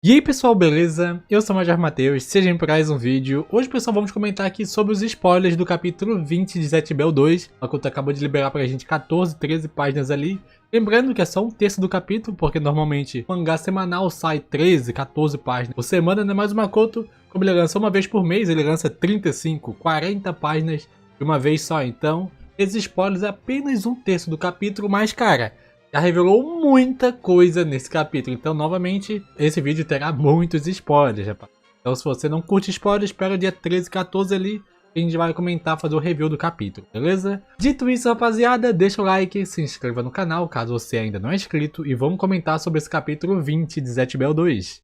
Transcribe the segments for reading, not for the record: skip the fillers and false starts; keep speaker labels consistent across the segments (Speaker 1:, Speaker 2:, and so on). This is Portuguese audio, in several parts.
Speaker 1: E aí pessoal, beleza? Eu sou o Major Matheus, sejam para mais um vídeo. Hoje pessoal, vamos comentar aqui sobre os spoilers do capítulo 20 de Zatch Bell 2. A Makoto acabou de liberar pra gente 14, 13 páginas ali. Lembrando que é só um terço do capítulo, porque normalmente o mangá semanal sai 13, 14 páginas por semana, né? Mas o Makoto, como ele lança uma vez por mês, ele lança 35, 40 páginas de uma vez só. Então, esses spoilers é apenas um terço do capítulo, mas cara, já revelou muita coisa nesse capítulo, então novamente esse vídeo terá muitos spoilers, rapaz. Então se você não curte spoilers, espera o dia 13 e 14 ali, que a gente vai comentar, fazer o review do capítulo, beleza? Dito isso, rapaziada, deixa o like, se inscreva no canal caso você ainda não é inscrito e vamos comentar sobre esse capítulo 20 de Zatch Bell 2.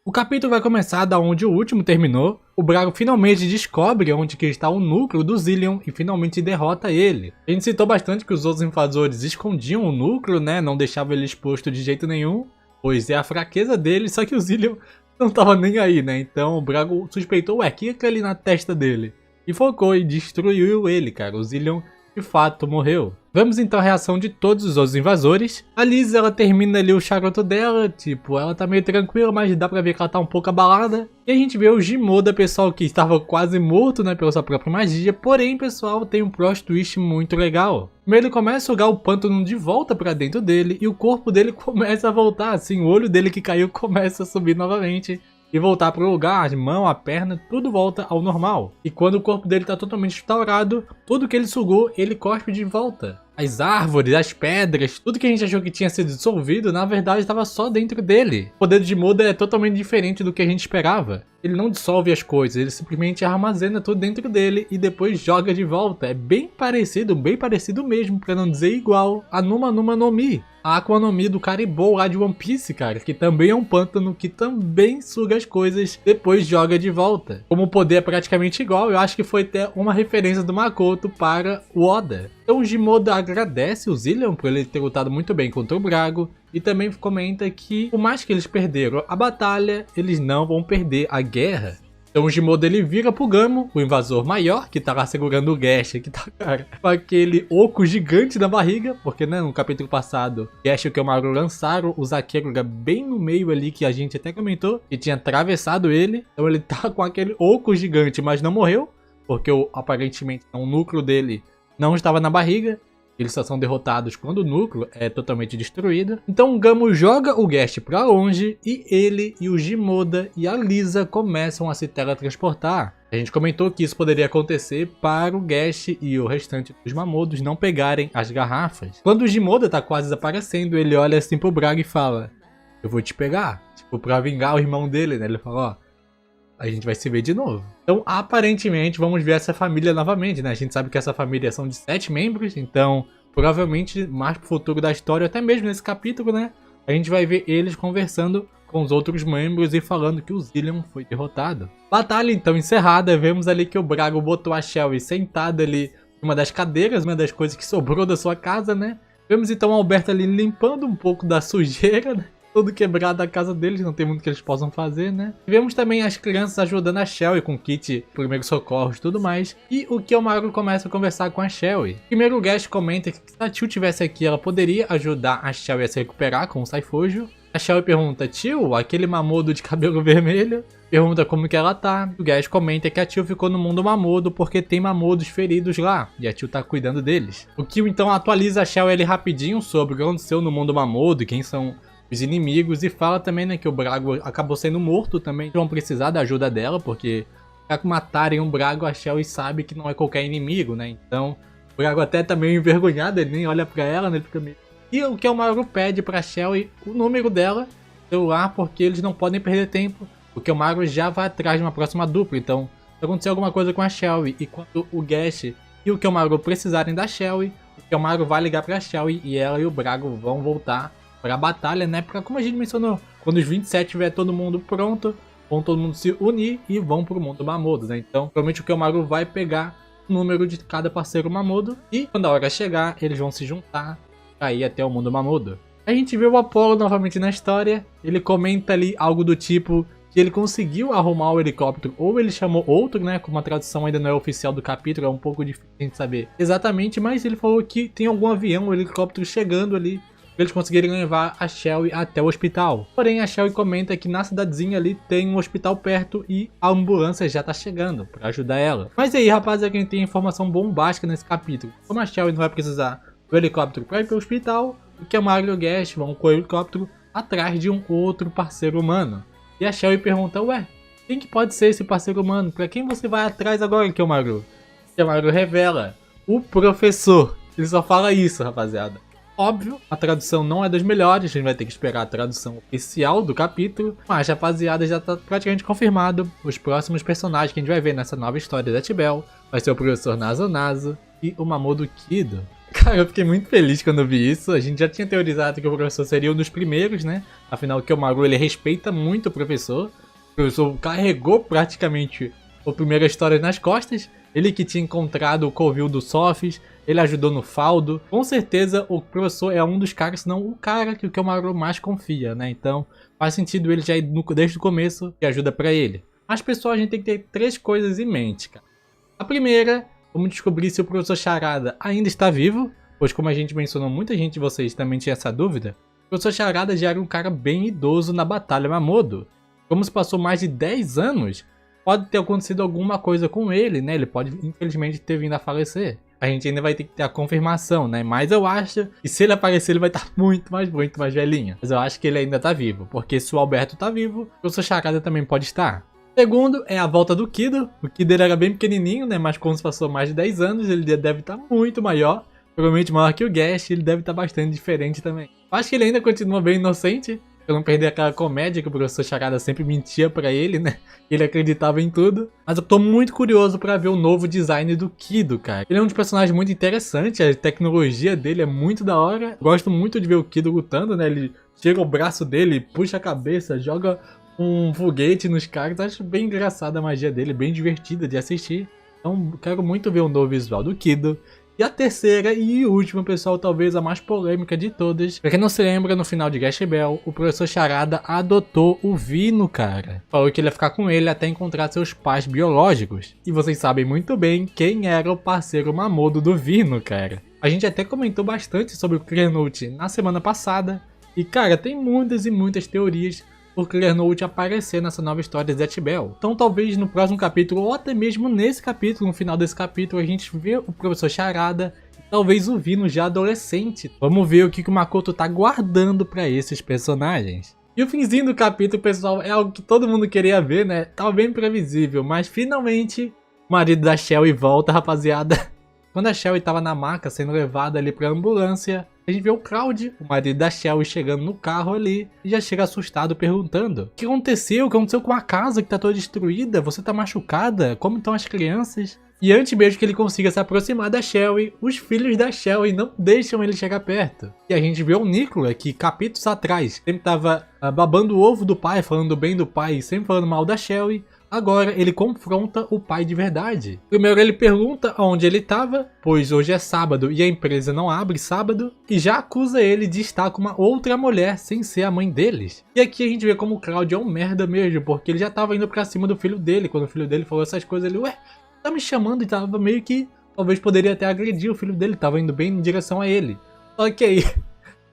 Speaker 1: O capítulo vai começar da onde o último terminou. O Brago finalmente descobre onde que está o núcleo do Zillion e finalmente derrota ele. A gente citou bastante que os outros invasores escondiam o núcleo, né? Não deixavam ele exposto de jeito nenhum, pois é a fraqueza dele, só que o Zillion não tava nem aí, né? Então o Brago suspeitou, ué, que é ali na testa dele? E focou e destruiu ele, cara. O Zillion de fato morreu. Vamos então à reação de todos os outros invasores. A Liz, ela termina ali o charuto dela, tipo, ela tá meio tranquila, mas dá pra ver que ela tá um pouco abalada. E a gente vê o Jimoda, pessoal, que estava quase morto, né, pela sua própria magia. Porém, pessoal, tem um plot twist muito legal. Primeiro ele começa a sugar o pântano de volta pra dentro dele e o corpo dele começa a voltar, assim, o olho dele que caiu começa a subir novamente. E voltar pro lugar, as mãos, a perna, tudo volta ao normal. E quando o corpo dele tá totalmente restaurado, tudo que ele sugou, ele cospe de volta. As árvores, as pedras, tudo que a gente achou que tinha sido dissolvido, na verdade estava só dentro dele. O poder de Jimoda é totalmente diferente do que a gente esperava. Ele não dissolve as coisas, ele simplesmente armazena tudo dentro dele e depois joga de volta. É bem parecido mesmo, pra não dizer igual, a Numa Numa no Mi. A Akuma no Mi do Caribou lá de One Piece, cara, que também é um pântano que também suga as coisas, depois joga de volta. Como o poder é praticamente igual, eu acho que foi até uma referência do Makoto para o Oda. Então o Jimoda agradece o Zillion por ele ter lutado muito bem contra o Brago e também comenta que, por mais que eles perderam a batalha, eles não vão perder a guerra. Então o Jimoda ele vira pro Gamo, o invasor maior, que tá lá segurando o Gash, que tá, cara, com aquele oco gigante na barriga, porque, né, no capítulo passado, Gash e o Kelmaru lançaram o Zakeruga bem no meio ali, que a gente até comentou, que tinha atravessado ele. Então ele tá com aquele oco gigante, mas não morreu, porque aparentemente o núcleo dele não estava na barriga. Eles só são derrotados quando o núcleo é totalmente destruído. Então o Gamo joga o Gash pra longe e ele e o Jimoda e a Lisa começam a se teletransportar. A gente comentou que isso poderia acontecer para o Gash e o restante dos Mamodos não pegarem as garrafas. Quando o Jimoda tá quase desaparecendo, ele olha assim pro Braga e fala: eu vou te pegar. Tipo, pra vingar o irmão dele, né? Ele fala, ó, a gente vai se ver de novo. Então, aparentemente, vamos ver essa família novamente, né? A gente sabe que essa família são de 7 membros, então, provavelmente, mais pro futuro da história, até mesmo nesse capítulo, né? A gente vai ver eles conversando com os outros membros e falando que o Zillion foi derrotado. Batalha, então, encerrada. Vemos ali que o Brago botou a Shelly sentada ali em uma das cadeiras, uma das coisas que sobrou da sua casa, né? Vemos, então, a Alberta ali limpando um pouco da sujeira, né? Tudo quebrado a casa deles, não tem muito que eles possam fazer, né? E vemos também as crianças ajudando a Shelly com kit, primeiros socorros e tudo mais. E o Kelmaru começa a conversar com a Shelly. Primeiro o Gash comenta que se a Tio tivesse aqui, ela poderia ajudar a Shelly a se recuperar com o Saifujo. A Shelly pergunta, tio, aquele Mamodo de cabelo vermelho? Pergunta como que ela tá. O Gash comenta que a Tio ficou no mundo Mamodo porque tem Mamodos feridos lá. E a Tio tá cuidando deles. O Kyo então atualiza a Shelly ali rapidinho sobre o que aconteceu no mundo Mamodo e quem são os inimigos, e fala também, né, que o Brago acabou sendo morto também. Vão precisar da ajuda dela, porque já que matarem um Brago, a Shelly sabe que não é qualquer inimigo, né? Então, o Brago até tá meio envergonhado, ele nem olha pra ela, né? Ele fica meio... E o Kelmaru pede pra Shelly o número dela, celular, porque eles não podem perder tempo. O Kelmaru já vai atrás de uma próxima dupla, então, se acontecer alguma coisa com a Shelly, e quando o Gash e o Kelmaru precisarem da Shelly, o Kelmaru vai ligar pra Shelly e ela e o Brago vão voltar pra batalha, né? Porque, como a gente mencionou, quando os 27 tiver todo mundo pronto, vão todo mundo se unir e vão pro mundo Mamodo, né? Então, provavelmente o Kelmaru vai pegar o número de cada parceiro Mamodo e, quando a hora chegar, eles vão se juntar pra ir até o mundo Mamodo. A gente vê o Apollo novamente na história. Ele comenta ali algo do tipo que ele conseguiu arrumar o helicóptero, ou ele chamou outro, né, como a tradução ainda não é oficial do capítulo, é um pouco difícil de saber exatamente, mas ele falou que tem algum avião, um helicóptero chegando ali, pra eles conseguirem levar a Shelly até o hospital. Porém, a Shelly comenta que na cidadezinha ali tem um hospital perto e a ambulância já tá chegando pra ajudar ela. Mas aí, rapaz, aqui a gente tem informação bombástica nesse capítulo. Como a Shelly não vai precisar do helicóptero pra ir pro hospital, o Kiyomaru e o Gash vão com o helicóptero atrás de um outro parceiro humano. E a Shelly pergunta, ué, quem que pode ser esse parceiro humano? Pra quem você vai atrás agora, Kiyomaru? O Kiyomaru revela, o professor. Ele só fala isso, rapaziada. Óbvio, a tradução não é das melhores, a gente vai ter que esperar a tradução oficial do capítulo, mas rapaziada, já tá praticamente confirmado os próximos personagens que a gente vai ver nessa nova história da Tibel. Vai ser o professor Nazo e o Mamoru Kido. Cara, eu fiquei muito feliz quando eu vi isso, a gente já tinha teorizado que o professor seria um dos primeiros, né? Afinal, o Kiyomaru, ele respeita muito o professor carregou praticamente a primeira história nas costas, ele que tinha encontrado o covil do Sofis, ele ajudou no Faldo. Com certeza o professor é um dos caras, se não o cara que o Kiyomaru mais confia, né? Então faz sentido ele já ir desde o começo e ajuda pra ele. Mas pessoal, a gente tem que ter 3 coisas em mente, cara. A primeira, vamos descobrir se o professor Charada ainda está vivo, pois como a gente mencionou, muita gente de vocês também tinha essa dúvida. O professor Charada já era um cara bem idoso na Batalha Mamodo. Como se passou mais de 10 anos, pode ter acontecido alguma coisa com ele, né? Ele pode, infelizmente, ter vindo a falecer. A gente ainda vai ter que ter a confirmação, né? Mas eu acho que se ele aparecer, ele vai estar muito mais velhinho. Mas eu acho que ele ainda tá vivo, porque se o Alberto tá vivo, o seu Charada também pode estar. Segundo, é a volta do Kido. O Kido ele era bem pequenininho, né? Mas como se passou mais de 10 anos, ele deve estar muito maior. Provavelmente maior que o Gash, ele deve estar bastante diferente também. Eu acho que ele ainda continua bem inocente, pra não perder aquela comédia que o professor Charada sempre mentia pra ele, né? Ele acreditava em tudo. Mas eu tô muito curioso pra ver o novo design do Kido, cara. Ele é um dos personagens muito interessante, a tecnologia dele é muito da hora. Gosto muito de ver o Kido lutando, né? Ele tira o braço dele, puxa a cabeça, joga um foguete nos caras. Acho bem engraçada a magia dele, bem divertida de assistir. Então quero muito ver o novo visual do Kido. E a terceira e última, pessoal, talvez a mais polêmica de todas. Pra quem não se lembra, no final de Gash Bell, o professor Charada adotou o Vino, cara. Falou que ele ia ficar com ele até encontrar seus pais biológicos. E vocês sabem muito bem quem era o parceiro Mamodo do Vino, cara. A gente até comentou bastante sobre o Clear Note na semana passada. E, cara, tem muitas e muitas teorias por Clear Note aparecer nessa nova história de Zatch Bell. Então talvez no próximo capítulo, ou até mesmo nesse capítulo, no final desse capítulo, a gente vê o professor Charada, e talvez o Vino já adolescente. Vamos ver o que o Makoto tá guardando pra esses personagens. E o finzinho do capítulo, pessoal, é algo que todo mundo queria ver, né? Tá bem previsível, mas finalmente o marido da Shelly volta, rapaziada. Quando a Shelly tava na maca sendo levada ali pra ambulância, a gente vê o Cloud, o marido da Shelly, chegando no carro ali e já chega assustado perguntando: o que aconteceu? O que aconteceu com a casa que tá toda destruída? Você tá machucada? Como estão as crianças? E antes mesmo que ele consiga se aproximar da Shelly, os filhos da Shelly não deixam ele chegar perto. E a gente vê o Nicola, que capítulos atrás sempre tava babando o ovo do pai, falando bem do pai e sempre falando mal da Shelly. Agora ele confronta o pai de verdade. Primeiro ele pergunta onde ele estava, pois hoje é sábado e a empresa não abre sábado, e já acusa ele de estar com uma outra mulher sem ser a mãe deles. E aqui a gente vê como o Cloud é um merda mesmo, porque ele já estava indo pra cima do filho dele. Quando o filho dele falou essas coisas, ele, ué, tá me chamando? E tava meio que, talvez poderia até agredir o filho dele, tava indo bem em direção a ele. Só que aí,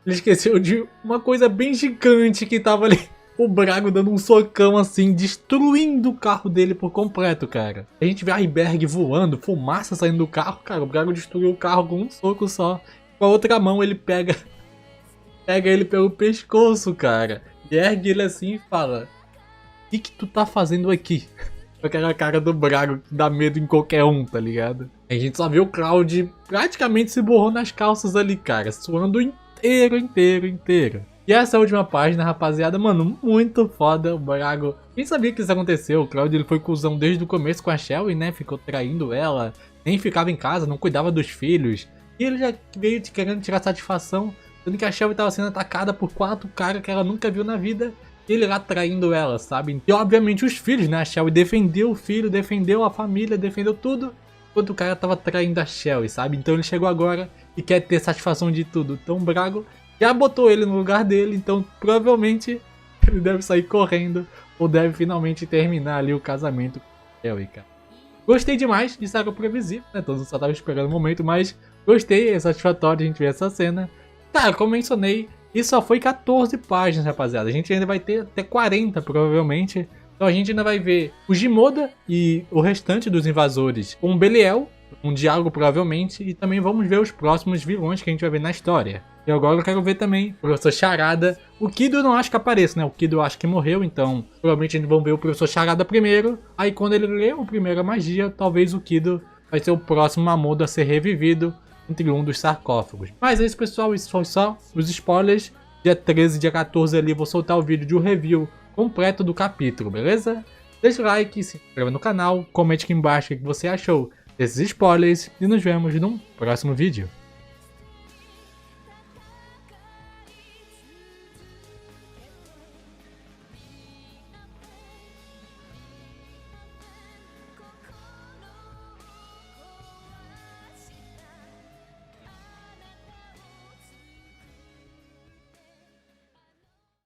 Speaker 1: ele esqueceu de uma coisa bem gigante que tava ali. O Brago dando um socão assim, destruindo o carro dele por completo, cara. A gente vê a iceberg voando, fumaça saindo do carro, cara. O Brago destruiu o carro com um soco só. Com a outra mão ele pega ele pelo pescoço, cara. E ergue ele assim e fala: o que tu tá fazendo aqui? Com aquela cara do Brago que dá medo em qualquer um, tá ligado? A gente só vê o Cloud praticamente se borrou nas calças ali, cara. Suando inteiro. E essa última página, rapaziada, mano, muito foda. O Brago, quem sabia que isso aconteceu? O Claudio, ele foi cuzão desde o começo com a Shelly, né? Ficou traindo ela, nem ficava em casa, não cuidava dos filhos. E ele já veio querendo tirar satisfação, sendo que a Shelly tava sendo atacada por 4 caras que ela nunca viu na vida. E ele lá traindo ela, sabe? E obviamente os filhos, né? A Shelly defendeu o filho, defendeu a família, defendeu tudo, enquanto o cara tava traindo a Shelly, sabe? Então ele chegou agora e quer ter satisfação de tudo. Então o Brago já botou ele no lugar dele, então provavelmente ele deve sair correndo ou deve finalmente terminar ali o casamento com Ellie, cara. Gostei demais, isso era previsível, né? Todos só estavam esperando o momento, mas gostei, é satisfatório a gente ver essa cena. Cara, como mencionei, isso só foi 14 páginas, rapaziada. A gente ainda vai ter até 40, provavelmente. Então a gente ainda vai ver o Jimoda e o restante dos invasores com o Belial, um diálogo provavelmente, e também vamos ver os próximos vilões que a gente vai ver na história. E agora eu quero ver também o Professor Charada. O Kido eu não acho que apareça, né? O Kido eu acho que morreu, então provavelmente a gente vai ver o Professor Charada primeiro. Aí quando ele lê a primeira magia, talvez o Kido vai ser o próximo Mamodo a ser revivido entre um dos sarcófagos. Mas é isso, pessoal, isso foi só os spoilers. Dia 13 e dia 14 ali vou soltar o vídeo de um review completo do capítulo, beleza? Deixa o like, se inscreva no canal, comente aqui embaixo o que você achou desses spoilers e nos vemos num próximo vídeo.